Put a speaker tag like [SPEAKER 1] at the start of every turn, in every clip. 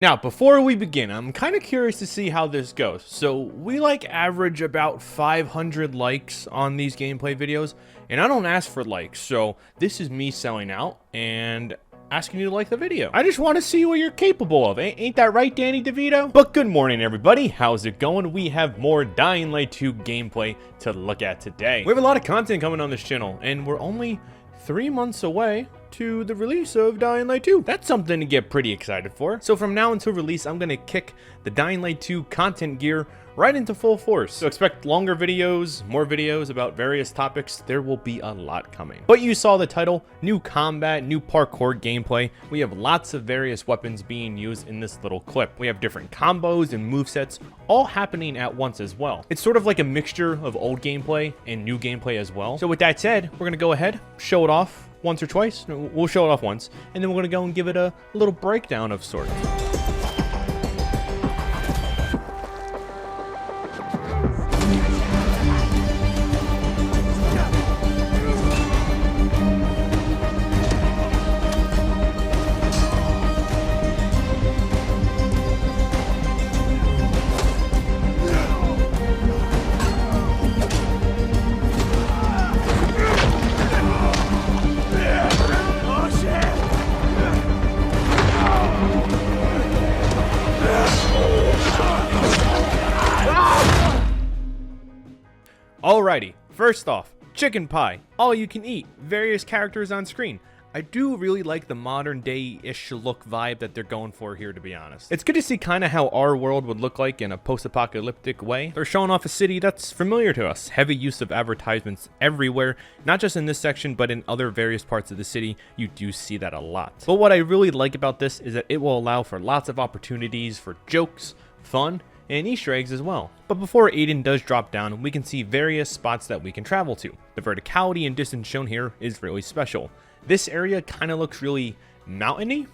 [SPEAKER 1] Now, before we begin, I'm kind of curious to see how this goes. So we average about 500 likes on these gameplay videos, and I don't ask for likes. So this is me selling out and asking you to like the video. I just want to see what you're capable of. Ain't that right, Danny DeVito? But good morning, everybody. How's it going? We have more Dying Light 2 gameplay to look at today. We have a lot of content coming on this channel, and we're only 3 months away to the release of Dying Light 2. That's something to get pretty excited for. So from now until release, I'm gonna kick the Dying Light 2 content gear right into full force. So expect longer videos, more videos about various topics. There will be a lot coming. But you saw the title, new combat, new parkour gameplay. We have lots of various weapons being used in this little clip. We have different combos and movesets all happening at once as well. It's sort of like a mixture of old gameplay and new gameplay as well. So with that said, we're gonna go ahead, show it off once or twice. We'll show it off once, and then we're gonna go and give it a little breakdown of sorts. Alrighty, first off, chicken pie, all you can eat, various characters on screen. I do really like the modern day-ish look vibe that they're going for here, to be honest. It's good to see kind of how our world would look like in a post-apocalyptic way. They're showing off a city that's familiar to us. Heavy use of advertisements everywhere, not just in this section, but in other various parts of the city. You do see that a lot. But what I really like about this is that it will allow for lots of opportunities for jokes, fun, and Easter eggs as well. But before Aiden does drop down, we can see various spots that we can travel to. The verticality and distance shown here is really special. This area kind of looks really mountainy.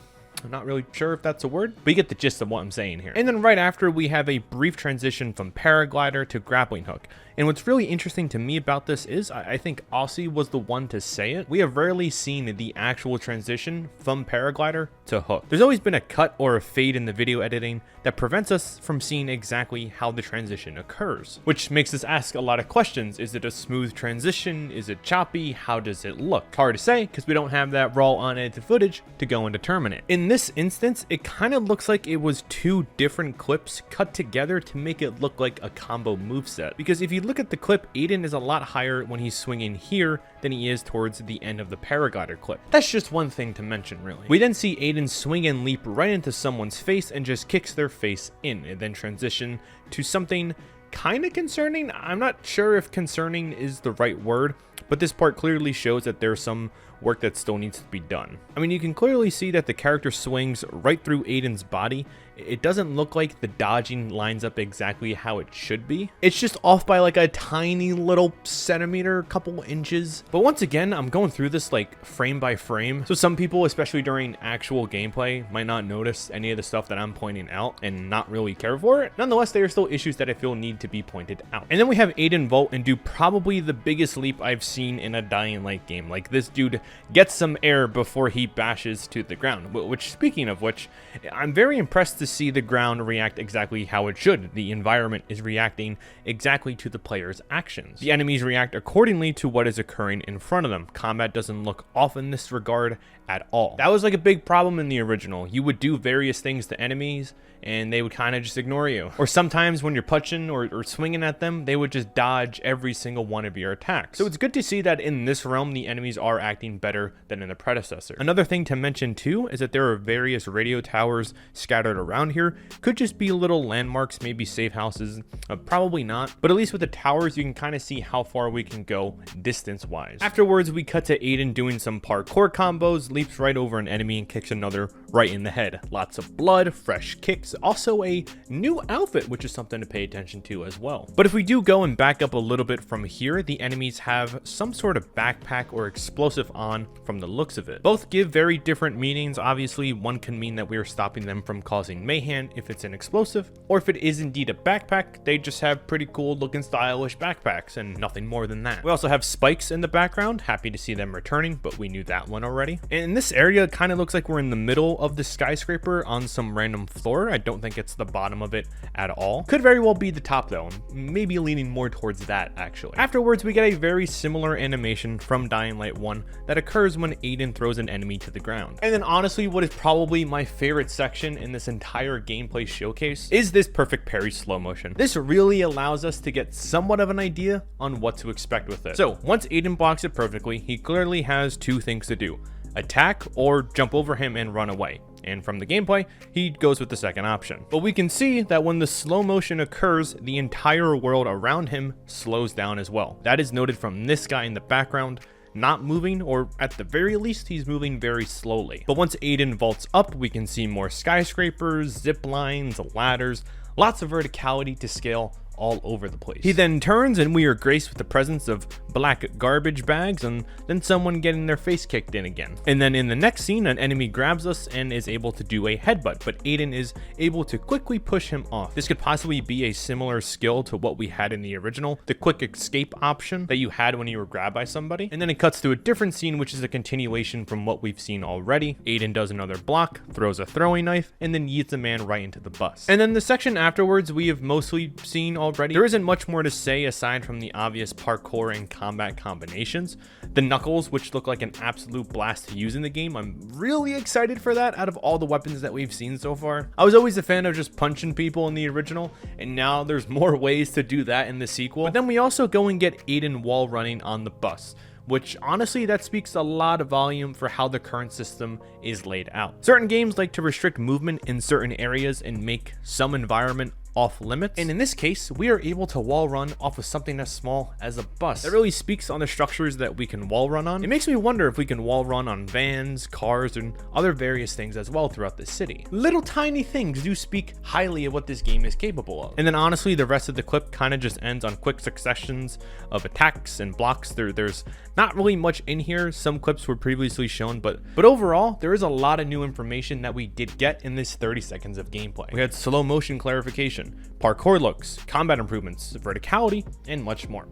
[SPEAKER 1] I'm not really sure if that's a word, but you get the gist of what I'm saying here. And then right after, we have a brief transition from paraglider to grappling hook. And what's really interesting to me about this is I think Aussie was the one to say it. We have rarely seen the actual transition from paraglider to hook. There's always been a cut or a fade in the video editing that prevents us from seeing exactly how the transition occurs, which makes us ask a lot of questions. Is it a smooth transition? Is it choppy? How does it look? Hard to say because we don't have that raw unedited footage to go and determine it. In this instance, it kind of looks like it was two different clips cut together to make it look like a combo moveset. Because if you look at the clip, Aiden is a lot higher when he's swinging here than he is towards the end of the paraglider clip. That's just one thing to mention, really. We then see Aiden swing and leap right into someone's face and just kicks their face in, and then transition to something kind of concerning. I'm not sure if concerning is the right word, but this part clearly shows that there's some work that still needs to be done. I mean, you can clearly see that the character swings right through Aiden's body. It doesn't look like the dodging lines up exactly how it should be. It's just off by like a tiny little centimeter, couple inches. But once again, I'm going through this like frame by frame. So some people, especially during actual gameplay, might not notice any of the stuff that I'm pointing out and not really care for it. Nonetheless, there are still issues that I feel need to be pointed out. And then we have Aiden vault and do probably the biggest leap I've seen in a Dying Light game. Like, this dude gets some air before he bashes to the ground, which, speaking of which, I'm very impressed to see the ground react exactly how it should. The environment is reacting exactly to the player's actions. The enemies react accordingly to what is occurring in front of them. Combat doesn't look off in this regard at all. That was like a big problem in the original. You would do various things to enemies and they would kind of just ignore you. Or sometimes when you're punching or swinging at them, they would just dodge every single one of your attacks. So it's good to see that in this realm, the enemies are acting better than in the predecessor. Another thing to mention too is that there are various radio towers scattered around here. Could just be little landmarks, maybe safe houses, probably not. But at least with the towers, you can kind of see how far we can go distance-wise. Afterwards, we cut to Aiden doing some parkour combos, leaps right over an enemy and kicks another right in the head. Lots of blood, fresh kicks, also a new outfit, which is something to pay attention to as well. But if we do go and back up a little bit from here, the enemies have some sort of backpack or explosive on from the looks of it. Both give very different meanings. Obviously, one can mean that we are stopping them from causing mayhem if it's an explosive, or if it is indeed a backpack, they just have pretty cool looking stylish backpacks and nothing more than that. We also have spikes in the background. Happy to see them returning, but we knew that one already. And this area kind of looks like we're in the middle of the skyscraper on some random floor. I don't think it's the bottom of it at all. Could very well be the top though, maybe leaning more towards that actually. Afterwards, we get a very similar animation from Dying Light 1 that occurs when Aiden throws an enemy to the ground. And then honestly, what is probably my favorite section in this entire gameplay showcase is this perfect parry slow motion. This really allows us to get somewhat of an idea on what to expect with it. So once Aiden blocks it perfectly, he clearly has two things to do: attack or jump over him and run away. And from the gameplay, he goes with the second option. But we can see that when the slow motion occurs, the entire world around him slows down as well. That is noted from this guy in the background, not moving, or at the very least, he's moving very slowly. But once Aiden vaults up, we can see more skyscrapers, zip lines, ladders, lots of verticality to scale all over the place. He then turns and we are graced with the presence of black garbage bags and then someone getting their face kicked in again. And then in the next scene, an enemy grabs us and is able to do a headbutt, but Aiden is able to quickly push him off. This could possibly be a similar skill to what we had in the original, the quick escape option that you had when you were grabbed by somebody. And then it cuts to a different scene, which is a continuation from what we've seen already. Aiden does another block, throws a throwing knife, and then yeets a man right into the bus. And then the section afterwards, we have mostly seen already. There isn't much more to say aside from the obvious parkour and combat combinations. The knuckles, which look like an absolute blast to use in the game, I'm really excited for that out of all the weapons that we've seen so far. I was always a fan of just punching people in the original, and now there's more ways to do that in the sequel. But then we also go and get Aiden wall running on the bus, which honestly, that speaks a lot of volume for how the current system is laid out. Certain games like to restrict movement in certain areas and make some environment off limits, and in this case we are able to wall run off of something as small as a bus. That really speaks on the structures that we can wall run on. It makes me wonder if we can wall run on vans, cars, and other various things as well throughout the city. Little tiny things do speak highly of what this game is capable of. And then honestly, the rest of the clip kind of just ends on quick successions of attacks and blocks. There's not really much in here. Some clips were previously shown, but overall there is a lot of new information that we did get in this 30 seconds of gameplay. We had slow motion clarification, parkour looks, combat improvements, verticality, and much more.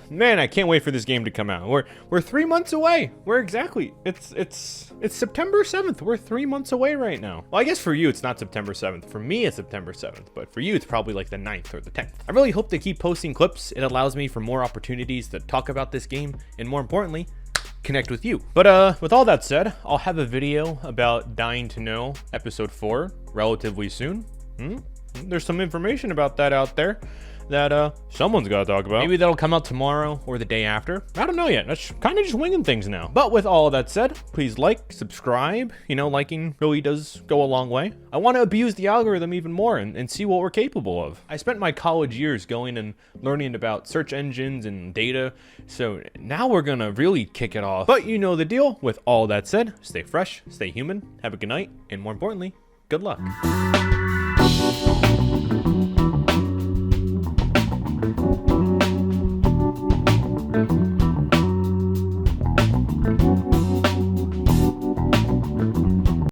[SPEAKER 1] Man, I can't wait for this game to come out. We're 3 months away. We're exactly, it's September 7th. We're 3 months away right now. Well, I guess for you it's not September 7th. For me it's September 7th, but for you it's probably like the 9th or the 10th. I really hope they keep posting clips. It allows me for more opportunities to talk about this game, and more importantly, connect with you. But with all that said, I'll have a video about Dying to Know episode 4 relatively soon. There's some information about that out there that someone's got to talk about. Maybe that'll come out tomorrow or the day after. I don't know yet. That's kind of just winging things now. But with all that said, please like, subscribe. You know, liking really does go a long way. I want to abuse the algorithm even more and see what we're capable of. I spent my college years going and learning about search engines and data, so now we're gonna really kick it off. But you know the deal. With all that said, stay fresh, stay human, have a good night, and more importantly, good luck.